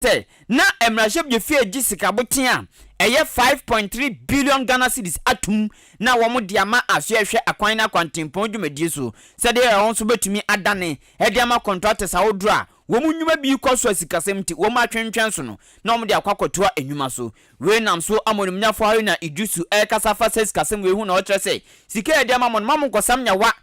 say na emraship je fie gisika botia eye 5.3 billion Ghana cedis atum na wo mo diama asoehwe akwan na kwantempon dwumadi so se de won so betumi adane e diama contractors awodro a wo mu nnwuma bi koso asikasem ti wo ma twentwen so no na wo de akwakotoa enwuma so we nam so amonimnyafo hari na idusu e kasafa ses kasem we hu na o tre se sika e diama mon mam nkosam nyawa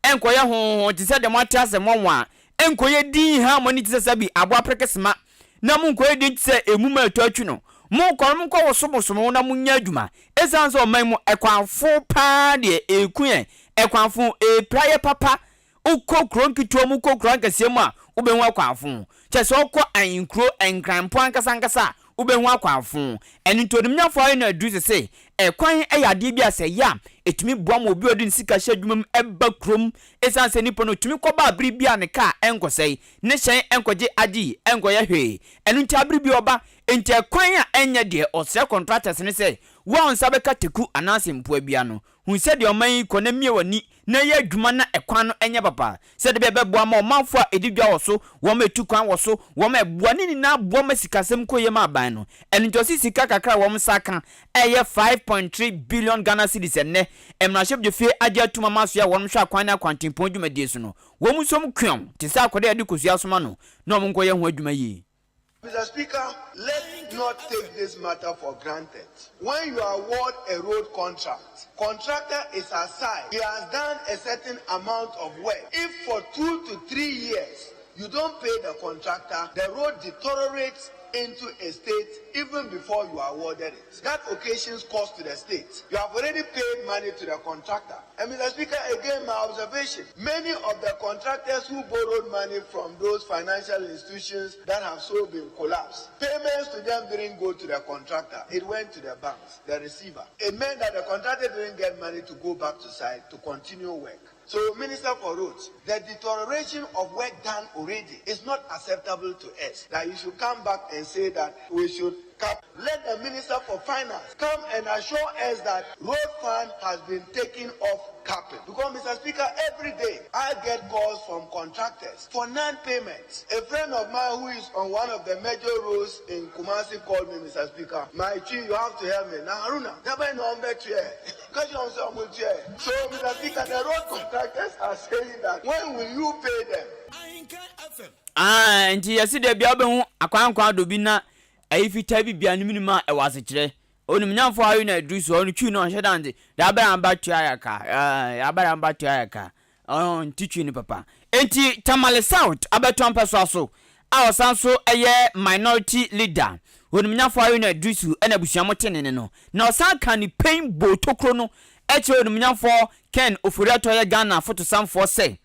enkoye ho ti se de mo atiase monwa enkoye din ha moni ti se sabi abo aprekesema na mu nkoye din ti se emuma eto atwu no mo korum ko wosobosomo na munya adwuma esanso oman mu ekwanfo pa de ekuen ekwanfo praye papa ukọ kronkito mu ukọ kronkasiemu a ubenhu akwanfo chese okọ ayinkro enkrampo ankasa ubenhu akwanfo eni ntodimnyafo ayi na adu se ekwan eyade bi ase ya etumi boa mo obi odin sika hye adwumam eba krom esanse nipo no tumi kọ ba abiri bia ne ka enkosei ne hyen enkoje agi enkoye hwe eni nti abiri bi oba enti ekwan a enye de osre contractors ne se won sabe kateku anase mpo bia no hu se de oman ko na mie wani na ye adwuma na ekwan no enye papa se de beboa ma omanfo a edidwa woso wo ma etu kwan woso wo ma eboa ni na boa ma sikasem ko ye ma aban no eni nti osi sika kakra wo msaka eye 5.3 billion Ghana cedis enne emraship je fie ade atuma maso ya wo hwa kwan na kwantempon dwumadi so no wo mu som kwam ti sa akode ade kosua soma no na wo nko ye ho adwuma yi. Mr. Speaker, let's not take this matter for granted. When you award a road contract, contractor is assigned. He has done a certain amount of work. If for 2 to 3 years you don't pay the contractor, the road deteriorates into a state even before you awarded it. That occasions cost to the state. You have already paid money to the contractor. And Mr. Speaker, again, my observation, many of the contractors who borrowed money from those financial institutions that have so been collapsed, payments to them didn't go to the contractor. It went to the banks, the receiver. It meant that the contractor didn't get money to go back to site to continue work. So, Minister for Roads, the deterioration of work done already is not acceptable to us. That you should come back and say that we should cap. Let the Minister for Finance come and assure us that road fund has been taken off capping. Because, Mr. Speaker, every day I get calls from contractors for non-payments. A friend of mine who is on one of the major roads in Kumasi called me, Mr. Speaker, my chief, you have to help me. Now, Haruna, never know I'm back here. So, Mr. Speaker, the road contractors are saying that when will you pay them? Nti yesi de bia obehu akwankwa do bi na ayifita bi bia nimini ma e wase kire onimnyamfo ayo na adruso onu twi no hwedande da ba amba tua yaka ya ba amba tua yaka nti twi ni papa enti Tamale South abeto ampeso aso a osanso eye minority leader onimnyamfo ayo na adruso ena busuamo tenene no na osan kan ni pain bo tokro no eche onimnyamfo Ken Ofuriato ye Ghana photo samfo se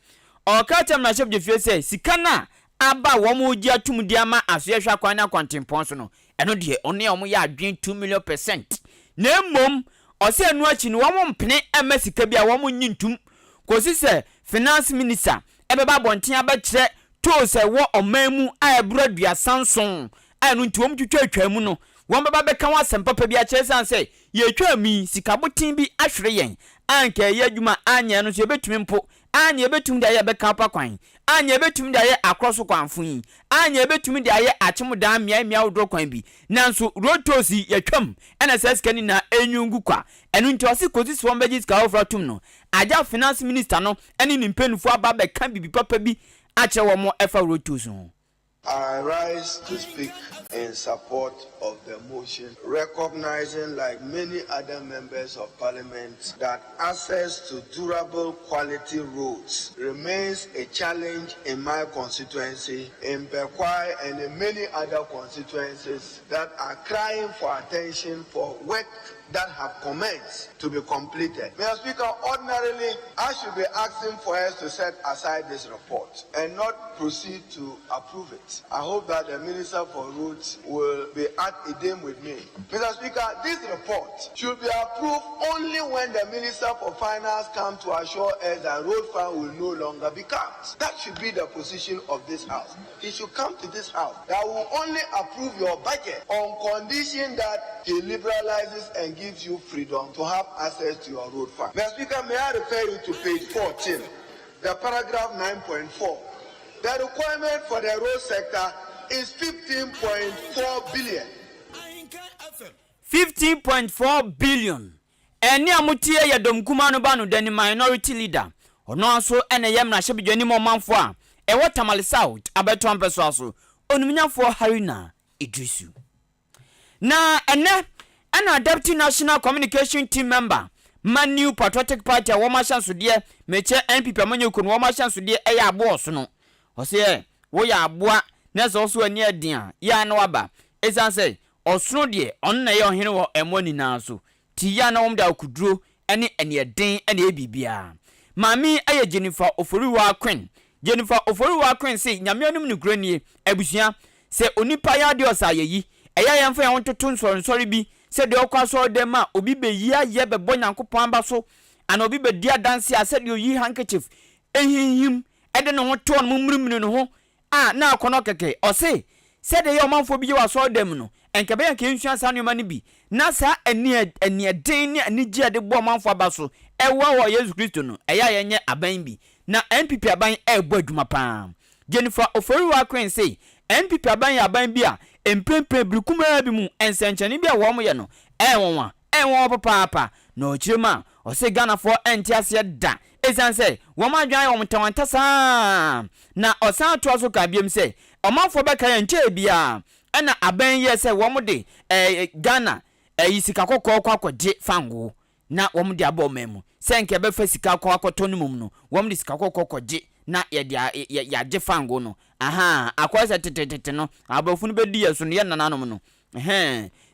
o ka temraship je fie se sikana aba wo mo gi atum diama asoehwa kwan na kwantempon so no eno de one omo ya adwen 2,000,000%. na mom o se enu achi no wo mo mpene amasika bia wo mo nyintum kosi se finance minister ebeba bonten aba kire to se wo omamu a ebrodua sanson anu nti wo mtwetwa mu no wo beba beka wa sempapa bia kire san se ye twa mi sikabotin bi ahwere yen anka ye adwuma anya no so betumi mpo anya betum da ye beka pa kwan anya betum da ye akroso kwanfo yi anya betum da ye achimda mia wodro kwan bi nanso rotosi ye twam ena seskani na enyungu kwa enu nti osi kozi so mbeji ska ofra tum no aja finance minister no eni nimpenufo aba beka bibi papa bi ache wo mo efa rotoso. I rise to speak in support of the motion, recognizing, like many other members of parliament, that access to durable quality roads remains a challenge in my constituency, in Bekwai, and in many other constituencies that are crying for attention for work that have commenced to be completed. Mr. Speaker, ordinarily, I should be asking for us to set aside this report and not proceed to approve it. I hope that the Minister for Roads will be at idem with me. Mr. Speaker, this report should be approved only when the Minister for Finance comes to assure us that road fund will no longer be capped. That should be the position of this House. He should come to this House. That will only approve your budget on condition that he liberalizes and gives you freedom to have access to your road fund. Mr. Speaker, may I refer you to page 14, the paragraph 9.4. The requirement for the road sector is 15.4 billion. 15.4 billion. Eni amutie ya domkuma no ba no dani minority leader. Ono aso ene ye mrahye bidwani mo manfo a e Tamale South abeto ampeso aso. Onumnyafo Haruna Idrisu. Na ene ana Deputy National Communication Team member Manu Patriotic Party a woma chanso de meche NPP amanyekunu woma chanso de eya abo so no. Ose wo ya aboa na so so ani adin a ya na waba. Esan say osoro de on na ye ohene wo emoni na so. Ti ya na wom da okuduro ene eden ene ebibia. Mami aye Jennifer Oforiwa Queen. Jennifer Oforiwa Queen say nyame anum ne granie abusua se onipa ya de osayeyi eya yemfa ya wontoto nsori bi se de okwaso de ma obi be yi aye be bo Nyankopon aba so ana obi be dia danse a se de oyi handkerchief ehihim ede ne ho to no mumrimini no ho na akono keke o se de ye omanfo bi wa so dem no enkebe ya ke nsua sa noma ne bi na sa eni den ne anigye de bo omanfo aba so ewo Yesu Kristo no eya yenye aban bi na NPP aban ebo adwuma pa. Jennifer Oforiwa Queen say NPP aban ya aban bi a empempe brukuma bi mu ensenchani bi a wo mo ye no enwon papa na ochirema o say Ghana for entiase da esan say wo ma adwan wo mtawanta sa na osan to aso ka biem say omanfo be kan nche bia na aban ye say wo mo de Ghana yisika kokko kwakoje fango na wo mo de aba omemu senke be fa sika kwakoto no mum no wo mo de sika kokko kwaje na ya je fango no akwasa tetete no abofunu be di yeso no ye nananom no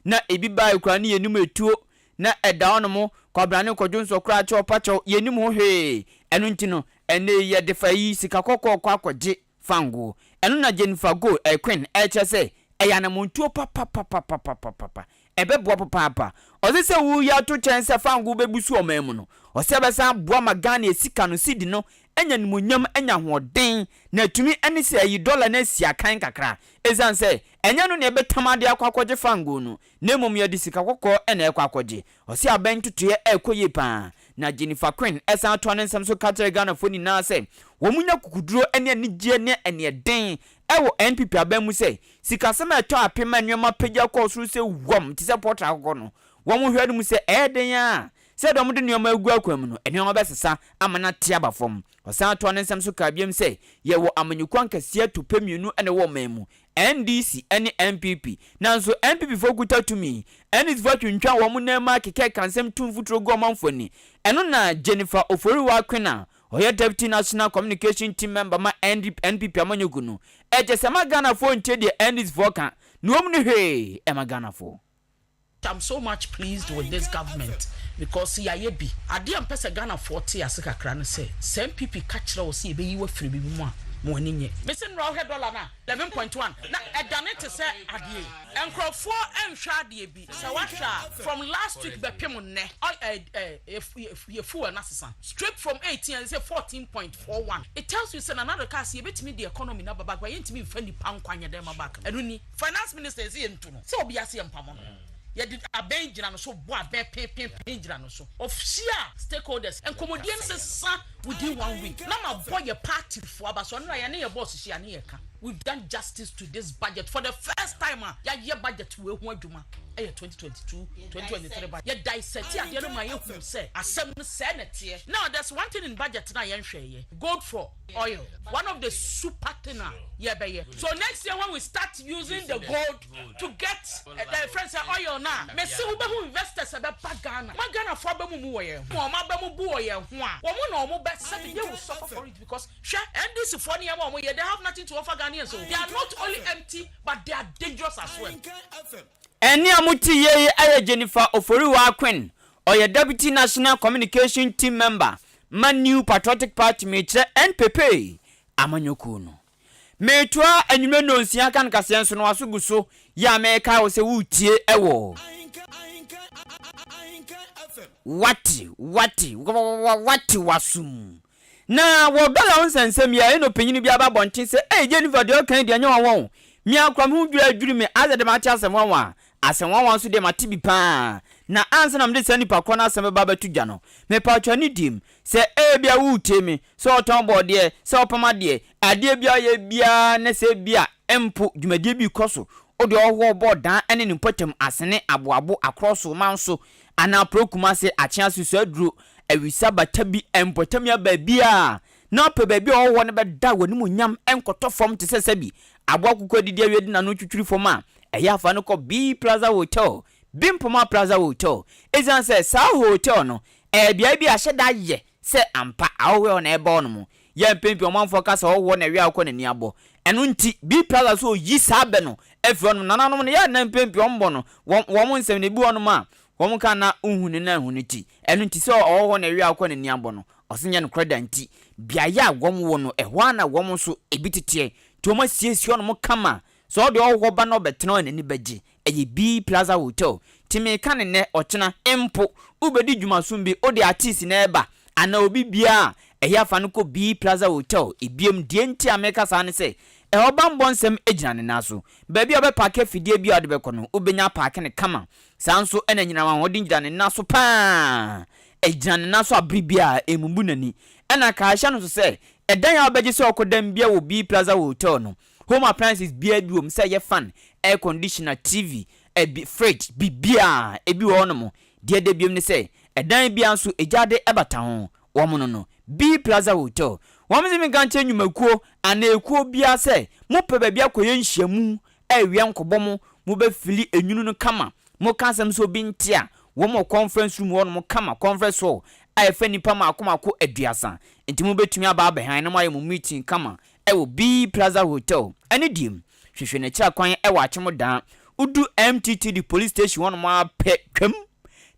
na ebi ba ekura ne yenim etuo na eda ono mo kwabrane kwadwonso kura che opacho yenim ho hwe enu nti no ene ye de fa yi sika kokko kwakoje fango enu na Jennifer go Queen eche se eya na montuo papa ebebo papa ozi se wu ya to chense fango bebusu omemu no ose be san boa magana esika no sidi no enya nimonyam enya hoden na tumi ene se ayi dollar na sia kan kakra ezan se enya no ne ebetamade akwakoje fango no nemom ya disika kokko ena ekwakoje ose aban tutuye ekoye pa na Jennifer Queen esan to nsam so katere Ghana foni na se wo munya kukuduro ene anigye ne ene den ewo NPP aban mu se sika sema eto apema nwema pagya ko so se wom ti se porta akoko no wo mu hwadu mu se eden ya se do mu de nwema egu akwam no ene besesa amana tia bafom osan to nsam so ka biem se ye wo amanyukwan kase atopemienu ene wo memu NDC ene MPP nanso MPP fokuta tumi ene zvatwuntwa wo mu na ma keke kansem tumfutro go manfoni eno na Jennifer Oforiwa Queen oya Deputy National Communication Team member ma NPP amanyugunu ejese Ghana fo ntie de NDC voka nuom ne hwe Ghana fo. I'm so much pleased with this government because ya bi ade am pesa Ghana 40 asika kra no say some people catch o say be yiwa firi bi mu a mo ani nye besin raw $1 na 11.1 na edane te say ade enkrofo enhwa ade bi say wahwa from last week be pem ne if fu na sesa straight from 18 and say 14.41 it tells you say another case ye betimi the economy na baba gwa yentimi fa ni pankwanya dem back enuni finance minister is yentu no say obi ase empamo no ye did aben jina no so bo aben pin jina no so official stakeholders and comedians say within 1 week na ma boy your party for abaso no ya ne your boss hia ne ye ka we've done justice to this budget for the first time ya year budget we hu adwuma 2022 2023 budget ya dissect ya de no ma ye hu say asem no say na tie now there's one thing in budget na ye nhwe ye gold for oil one of the super thina ye be ye so next year when we start using the gold to get the friends oil na me see we be hu investors be Ghana Ghana for be mu wo ye mo ma be mu bu wo ye ho a wo mo na wo be say they will suffer for it because sure and this for near mo ye they have nothing to offer Ghanaians so they are not only empty but they are dangerous as well. Eni amuti ye aye Jennifer Oforiwa Queen oya Deputy National Communication Team member Manu Patriotic Party metre NPP amanyoku no metwa anwume no nsia kan kase nso no asuguso ya meka wo se wutie ewo wati wasum na wo bala onsensem ya eno penyini bia ba bonten se Jennifer de okan de anya won mi akwam hu dwura adwuri me azade ma cha asem wanwan so de mati bi pa na ansa na mde sani pa kona asem ba batudwa no me pa twa ni dim se bia wutie me so oton bo de se opama de ade bia ye bia na se bia empo dwumadie bi koso ode owo bodan ene ne potem asene aboabo across manso ana prokuma se achia susu aduro awisa batabi empotamia babia na pe baby owo ne beda wanimu nyam enkoto fom te sesabi abo akukọ didi awedi na no twitwiri fom a eya afa no ko B Plaza Hotel Bimpoma Plaza Hotel ezan se sa hotel no bia bi ahyeda ye se ampa awo na ebe ono mu ye mpempi omanfo kasa owo na wi akọ na ni abo eno nti B Plaza so yi sabe no efro no nananom no ya na mpempi ombo no wo nsem ne bi ono ma wo ka na uhunu na ehuniti eno nti se owo na wi akọ na ni abo no osenye no kreda nti bia ya gwom wo no ehwa na gwom so ebititie to ma siesie ono mo kama so de owo ba no betena na ni baji eye B Plaza Hotel timi ka ne ochena empo ubedi dwumasum bi ode artist na eba ana obi bia eya fa no ko B Plaza Hotel ebiem die nti ameka sa ne se oba mbonsem ejina ne naso baabi obe park fidie bi ode be kono ubenya park ne kama sanso ena nyina wan odi njida ne naso pa ejina ne naso abribia emumbu nani ena ka ahya no so se edan ya obeje se okodam bia wo B Plaza Hotel no home appliances bia bi wo say ye fan air conditioner TV fridge bibia ebi wo no mo de de biem ne say edan bia nso ejade ebata ho wo mo no B Plaza Hotel wo mo zimi ganche nwumakuo ana ekuo bia say mo pe ba bia koye nhyiamu awie nkobom mo be fili enwunu no kama mo kansam so bi ntia wo mo conference room wo no mo kama conference hall ayefa nipa makomako aduasa enti mo betumi aba abehan na mo aye mo meeting kama ewo B Plaza Hotel ani dim hwehwe na kira kwan ewa achemo dan udu MTT the police station one mo apɛ twam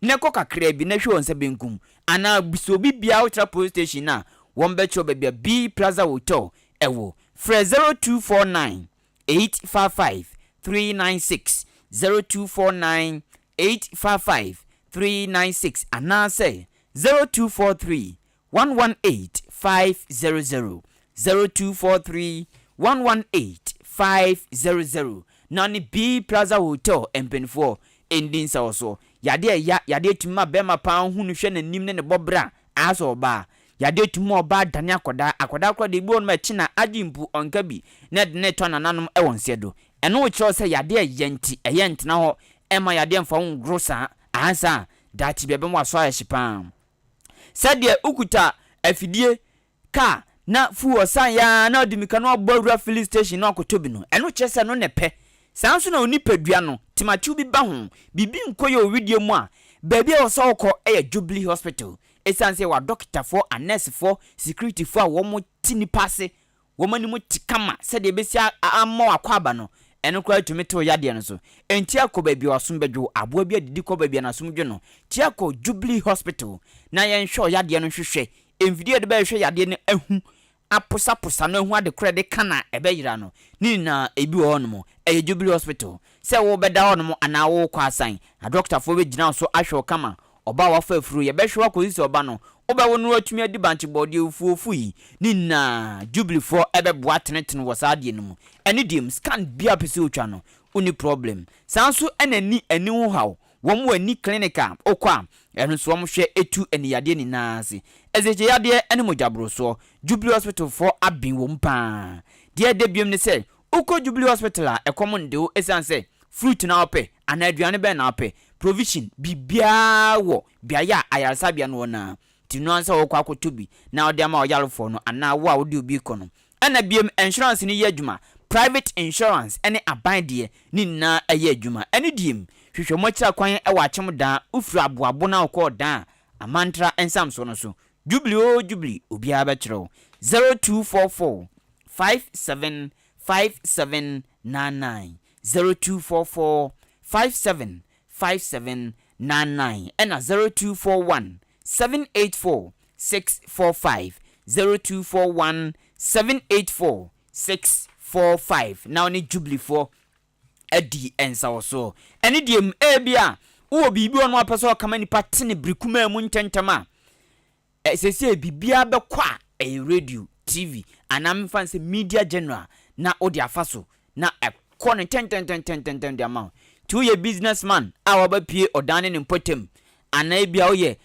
ne ko kakra bi na hwe onse benkum ana biso bibia ultra police station na won be cho bebia B Plaza Hotel ewo fre 0249 855 396 0249 855 396 ana say 0243 118 500 0243 118 500 nani B Plaza Hotel empenfo ending so yade tuma bema pa hunu hwe nanim ne bobra aso ba yade tuma oba dane akoda de bi on ma china adimpu onka bi ne to nananom e wonsedo eno wo kiro se yade yenti na ho ema yade mfa ho grosa ansa dati bebe mo aso ayehipam sede ukuta afidie ka na fuo san ya na odimika no abawura filling station no akotobi no eno chese no nepe sanso na onipadua no timachu bi ba ho bibi nkoye ovidie mu a baabi a oso okọ Jubilee Hospital esanse wa doctor for a nurse for security for wo mo tini passe wo mani mo tikama se de besi ammo akwaba no eno kwa tumito yade no so enti akọ baabi osom bedwo aboa bi adidi kọ baabi na somdwo no ti akọ Jubilee Hospital na yen hwe yade no hwehwe envidie de ba hwe yade no ahu aposa no hu ade krede kana ebeyira no ni na ebi wo no mo Jubilee Hospital se wo beda wo no mo ana wo kwa asan a doctor fo be gina so ahwe kama oba wa fa afuru ye be hwe ko isi oba no oba wo no atumi adi banche body ofu yi ni na Jubilee fo ebe boa tenetene wo sa de no mo eni dim scan bia pese otwa no uni problem sanso enani ani ho hawo wo mo ani clinical okwa eno so mo hwe etu eni yade ni naase ezeje yade eni mo jabro so Jubilee Hospital for abin wo mpa de biem ne se uko Jubilee Hospital a ekomnde o esanse fruit na ope ana aduane be na ope provision bibia wo bia ya ayarsa bia no na tinu ansa wo kwa akotobi na ode ama oyarefo no ana wo a ode obi kono ana biem insurance ni ye adwuma private insurance ene abande ni na aye adwuma ene diem hwehwe mo kira kwan ewa achem da ufru aboabo na okọ da amantra ensam so no so Jubilee obi aba kiro 0244 575799 0244 575799 and 0241 784 645 0241 784 645 now ni Jubilee for edi ensa so eni diem ebia wo bibi ono apeso kama ni patene brikuma mu ntentama sese bibia be kwa radio TV anam fanse media general na odi afaso na ekone ten de amount to ye businessman awa pie odane ne potem ana bia wo ye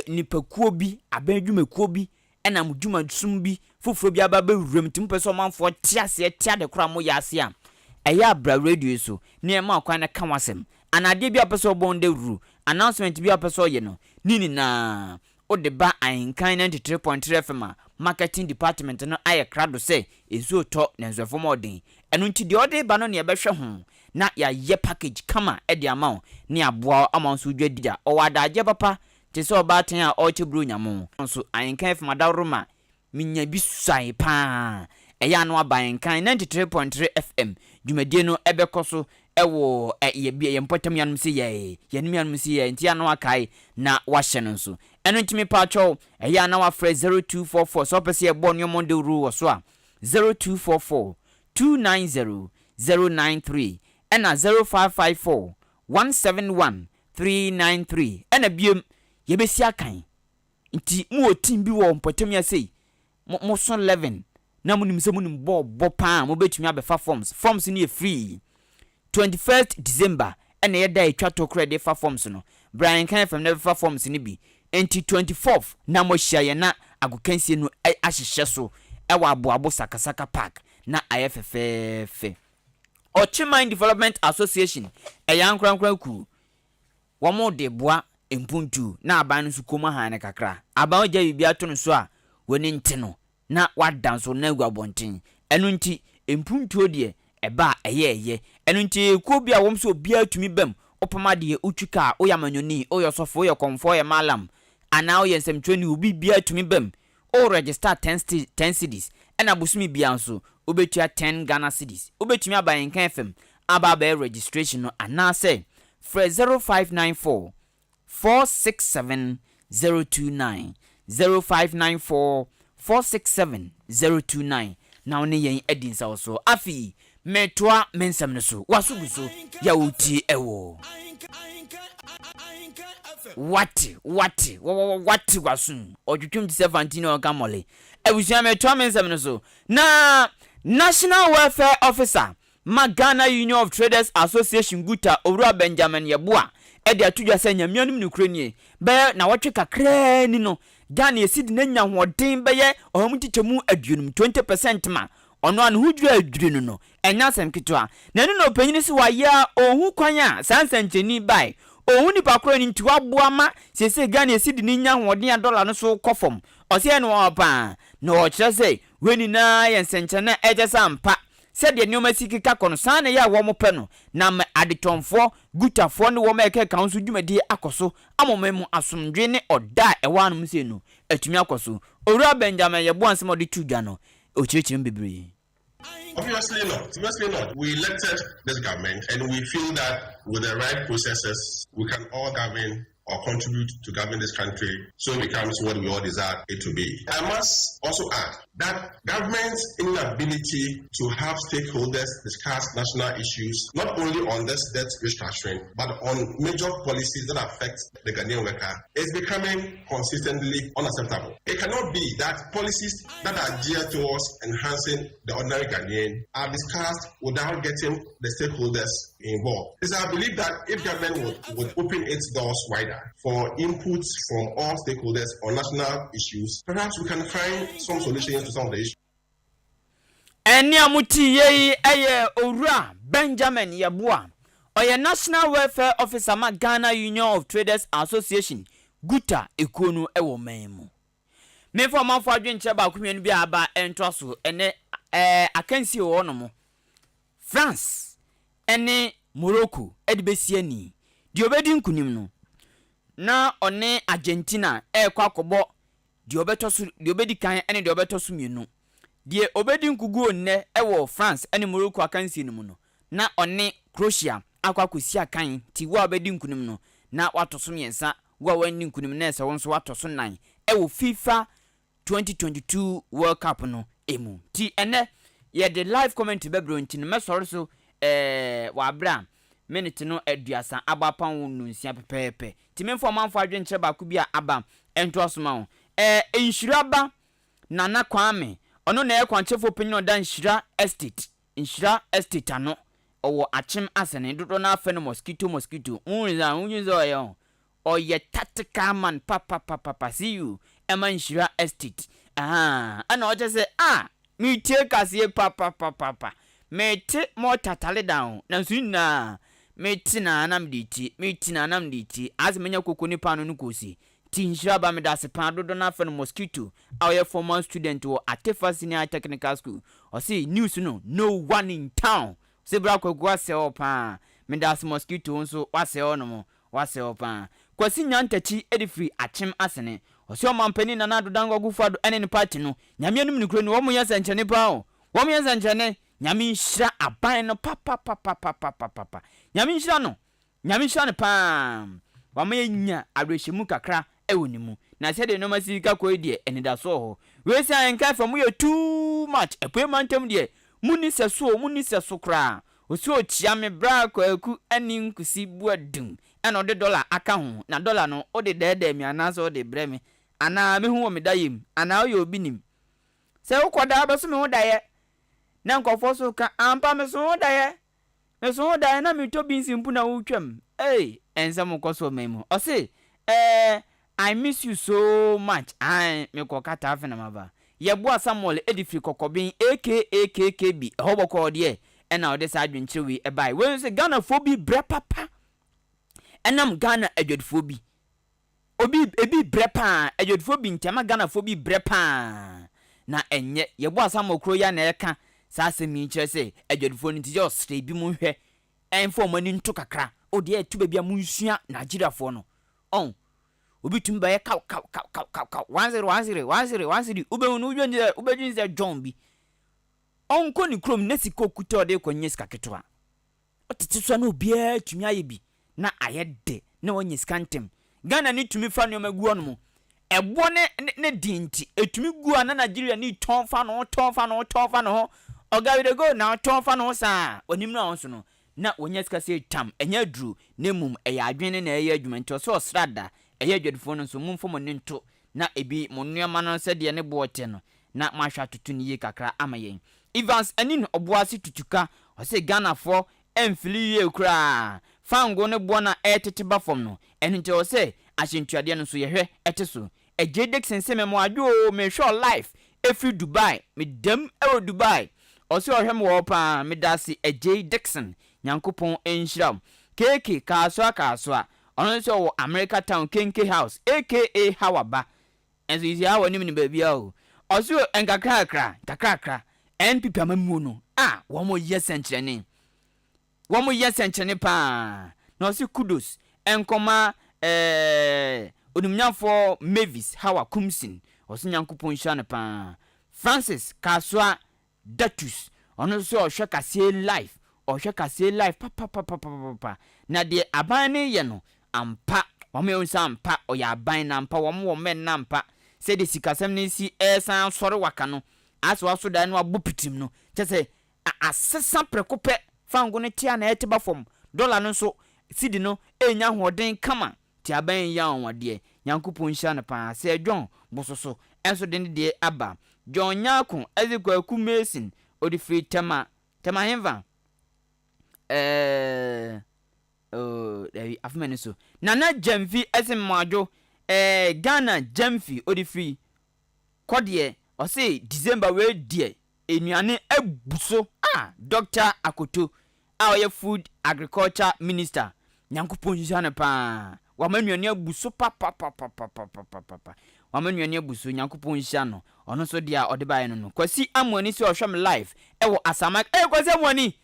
nipakuo bi abadwumakuo bi enam dwuma sum bi foforo bi aba be wuram tim peso manfo tiase tia de kora mo yase a ɛyɛ abra radio so ne ma kwan na ka wasem anade bi apeso bonde ru announcement bi apeso ye no nini na o de ba Ahenkan 93.3 FM marketing department no aye krado say ezu to na nzofo modern enu nti de ode ba no ne ebehwe ho na ya ye package kama e de ama ne aboa amanso dwadia o wadaje papa te so ba ten a o chebru nyamo so Ahenkan FM adaroma minya bi susai pa eya no aba Ahenkan 93.3 FM dwumadie no ebekoso ewo ye bia ye mpotam yanum se ye yanum yanum se ye ntia no akai na wahye no so eno ntimi pa cho eya na wa frɛ 0244 so pese ye bon yo monde ru so a 0244 290 093 ena 0554 171 393 ena biem ye besi akan nti mu otim bi wo mpotam ya sei mo so 11 na munim se munim bo pa mo betumi abefa forms ni e free 21st December ene ye da etwa to credit fa forms no Brian kan from never fa forms ni bi enti 24th na mo hia ye na agokansie no ahyehye so ewa aboabo sakasaka park na ayefefefe Ochiman Development Association eyankrankran ku wo mo de boa empuntu na aban so koma han ne kakra aban ogya bibia to no so a woni nte no na wadan so na agwabonten enu nti empuntu de eba eye enu nti ko bia wom so bia tumi bam opama de utwika oyamanyoni oyosofo oyokomfo ye malam ana oye nsemtweni obi bia tumi bam o register 10 cedis ena busumi bia nso obetua 10 Ghana cedis obetumi aba Ahenkan FM aba registration no ana say for 0594 467 029 0594 467 029 na one yen edinsa so afi metwa mensam no so wasuguso ya uti ewo wati wasun odwutwum 17 o kamole ebusia metwa mensam no so na National Welfare Officer Ghana Union of Traders Association Guta Owura Benjamin Yeboa edi atudwa se nyamianum ne kuranie be na wotwe kakra ni no Ghana esidi na nya hoden be ye ohomutichemu aduonum 20% ma ono an hudwa adwunu no enya semketwa na no panyini si waya ohu kwan a sansancheni bai ohu ni pakro ni ntiwa boa ma sese Ghana esidi ni nya hoden $1 no so kofom ose no opa no okire se weni na yensenche na ejesa mpa said the nyoma sikika konsana ya wo mope no na me adetonfo gutafo ne wo meke kanso dwumadi akoso amomemu asomdwe ne oda ewanum se no atumi akoso Owura Benjamin Yeboa nsemo de tudwa no ochichim bebre. Obviously not. We elected this government and we feel that with the right processes we can all govern or contribute to govern this country so it becomes what we all desire it to be. I must also add that government's inability to have stakeholders discuss national issues, not only on this debt restructuring, but on major policies that affect the Ghanaian worker, is becoming consistently unacceptable. It cannot be that policies that are geared towards enhancing the ordinary Ghanaian are discussed without getting the stakeholders involved. It's our belief that if government would open its doors wider for inputs from all stakeholders on national issues, perhaps we can find some solutions to some of the issues. Eni amuti yei eye Owura Benjamin Yeboa oye National Welfare Officer Ghana Union of Traders Association Guta ekonu ewo memu. Me for manfo adwenche ba akumenu bi aba entoso ene akansi wo no mo France ene Morocco edibesie ni di obedi nkunim no na one Argentina kwa akobo di obetoso di obedi kan ene di obetoso mienu die obedi nkugu onne ewo France ene Morocco akansi no no na one Croatia akwakosi akan ti wa obedi nkunim no na watoso miensa wa wani nkunim na ese wonso watoso nan ewo FIFA 2022 World Cup no emu ti ene ye the live comment bebro nti no mesoro so wa bra minute no aduasa abapan wo nunsia pepepe ti memfo manfo adwenche ba ku bia aba ento asoma wo enhiraba nana kwame ono na ekwanchefo pinyo da nhira estate ano owo achim asene dodo na afa no mosquito unyiza oye tactical man papa see you emanhira estate ana oje se mi tie kasie papa mete mo tatale down na nso na mete na anam diti mete na anam diti as menya koko ni pano no kosi tinhira ba me da se pan dodo na fa no mosquito our former student wo Atefa Senior Technical School o see news no one in town se bra kwagwa se opa me da se mosquito nso wase ono mo wase opa kwasi nyantachi edifri achem asene o se o mampani na na dodango gufado ene ni party no nyame anum ni kro ni wo mo yesa nchene pa o wo mo yesa nchene nyame nhira aban no papa nyame nhira no pa wa ma nya arehemu kakra ewonimu na se de no masika ko die enida so ho we say Ahenkan from you too much epwe mantem die muni seso kra osi o chia me bra kwaku ani nkusi buadum ena de dollar aka ho na dollar no o de dede mi anaso o de bre me ana me hu wo me dayem ana o ye obi nim se ukoda abeso me ho daye na nkofo so ka ampa me so ho daye na me to bi nsimpu na wo twam ensam koso memo o say I miss you so much. Me kokata afena maba. Yeboa Samuel edifri kokobin aka KKB. Hobo ko de e na ode sa adwenchewi e bai. We say Ghana phobi bre papa. Enam Ghana adwodfobi. Obi ebi bre pa adwodfobi ntema Ghana phobi bre pa. Na enye yeboa Samuel kro ya na eka sa asemi kire say adwodfo ni tije osre bi mu hwe. Enfo mani nto kakra. Ode e tu bia mu nsua Nigeria fo no. Obi tumba ye kaw 10 ube unu ubejinze John bi onko ni krom nesi kokuta ode konye sika ketwa otitso na obi tumi aye bi na ayede na onye sika ntem Ghana ni tumi fa no magu ono mo ebo ne dinti etumi gu ana Nigeria ni tonfa no oga we dey go na tonfa no sa onim na onso no na onye sika se tam enya duru na mum eya adwene na eya adwumento so osrada eye adwadifo no so mumfo mo nento na ebi mo nuama no se de ne bote no na mahwa tutu ni ye kakra amayen Evans anin oboase tutuka o se Ghana fo emfili ye kra fango ne bo na etete ba fom no eninte o se ahyentuade no so ye hwe eteso ejedek sense memo adwo me show life every Dubai me dem e Dubai o se o hwe mo pa me dasi Ej Dixon nyankopon enhyiram keke kaaswa ono so wo America Town Kenke House aka Hawaba enzo isi hawo ni baby o oso enkakrakra NPP amamu no wo mo yesenkyene pa na osi kudos enkoma onumnyafo Mavis Hawa Kumsin oso nyankopon hya ne pa Francis Kaswa Datus ono so ohwe kase life papa na de abane ye no ampa wame onsa ampa oyaban na ampa wamo men na ampa se de sikasem ne si esan sore waka no aso aso da no abupitim no chese asesa prekope fango ne tia na eteba fom dollar no so sidi no enya hoden kama ti aban ya onwade nyankopon hya na pa se John bososo enso de ne de aba John Nyako ezekwaku Mason odi free tema henva afumene so nana Jamfi esimmajo Ghana Jamfi odi free kodie o say December we die enuane abuso Dr. Akoto our food agriculture minister nyankopon hisa pa wa manuane abuso papa wa manuane abuso nyankopon hisa no ono so dia ode bae no kwasi amoni si ohwem live ewo asama kwasi amoni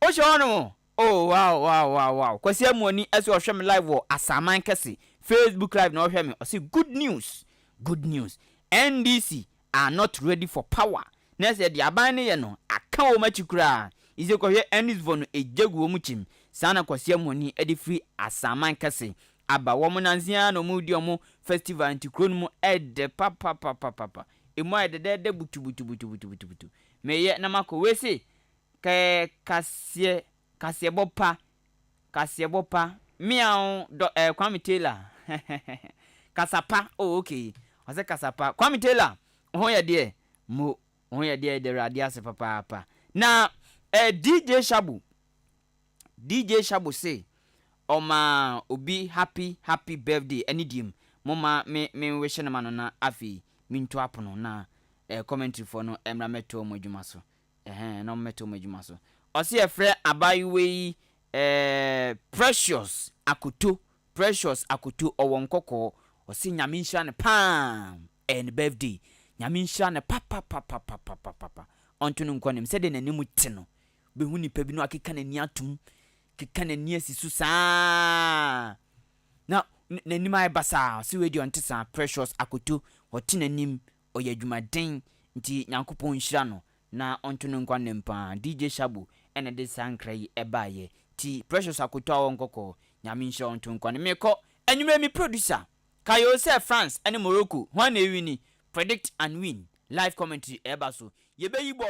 o hwe ono oh wow kwasi amoni esi ohwem live wo asaman kese Facebook live na ohwem o say good news NDC are not ready for power na se dia ban ne ye no aka o machikura ize ko hwe NDC no ejegu o muchim sana kwasi amoni edi free asaman kese aba wo munanzia no mu di omo festival antikron mu ede papa emo ede butu meye na mako we se Kasiebo pa miao do Kwame Taylor kasapa okay ose kasapa Kwame Taylor hoya de mo hoya de radia se papa na DJ Shabu say oma obi happy birthday anidim moma me wish na mano na afi minto apono na commentary for no emra meto mo dwuma so no meto mo dwuma so ɔsi efre abayiwe Precious Akutu ɔwɔ nkɔkɔ ɔsi nyame nhyira ne pam and birthday nyame nhyira ne papa ɔnto no nkɔnem sɛ de n'anim te no behu nipa bi no akeka n'ani atum keka n'ani asisu saa na n'anim ayɛ basa ɔsi wedi ɔnte saa Precious Akutu ɔte n'anim ɔyɛ adwumaden nti nyankopɔn nhyira no na ɔnto no nkɔnem pam DJ Shabu ɛna de sankra yi ɛbaayɛ ti Precious Akutu awɔ nkɔkɔ nyame nhyira ɔnto nkɔnem mekɔ anwumre mi producer Kayo say France and Morocco. One win, predict and win. Live commentary. Eba so. Yebe